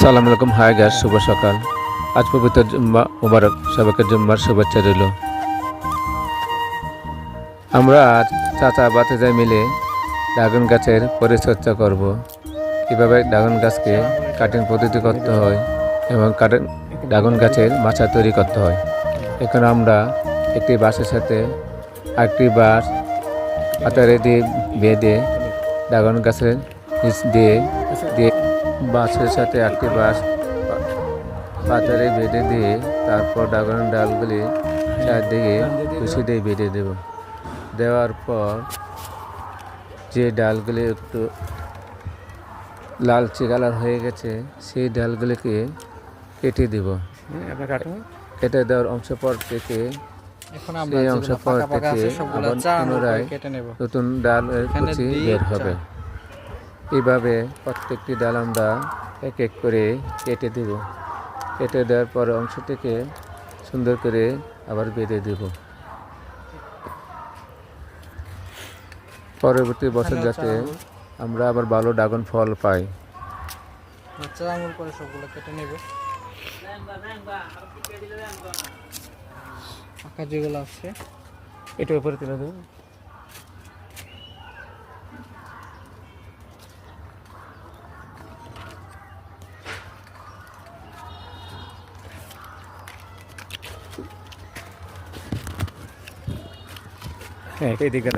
আসসালামু আলাইকুম। Hi guys, শুভ সকাল। আজ পবিত্র জুম্মা মুবারক, সবাইকে জুম্মার শুভেচ্ছা রইল। আমরা আজ চাচা বাতিজায় মিলে ড্রাগন গাছের পরিচর্যা করব। কিভাবে ড্রাগন গাছকে কাটিং পদ্ধতি করতে হয় এবং ড্রাগন গাছের মাচা তৈরি করতে হয়। এখন আমরা একটি বাঁশের সাথে আরেকটি বাঁশ পাতারে দিয়ে বেঁধে ড্রাগন গাছের নিচ দিয়ে বাঁশের সাথে একটি বাঁশ পাতারে বেঁধে দিয়ে তারপর ড্রাগনের ডালগুলি চারদিকে কুশি দিয়ে বেঁধে দেব। দেওয়ার পর যে ডালগুলি একটু লালচে কালার হয়ে গেছে সেই ডালগুলিকে কেটে দেব। কেটে দেওয়ার অংশ পর থেকে সেই অংশ পর থেকে আবার পুনরায় নতুন ডালের কুচি বের হবে। এইভাবে প্রত্যেকটি ডাল আমরা এক এক করে কেটে দেব। কেটে দেওয়ার পর অংশ থেকে সুন্দর করে আবার বেঁধে দেব। পরবর্তী বছর যাতে আমরা আবার ভালো ড্রাগন ফল পাই। বাচ্চা আঙুল করে সবগুলো কেটে নেব। আঁকা যেগুলো আছে এটা উপরে তুলে দেবো। হ্যাঁ, এদিকে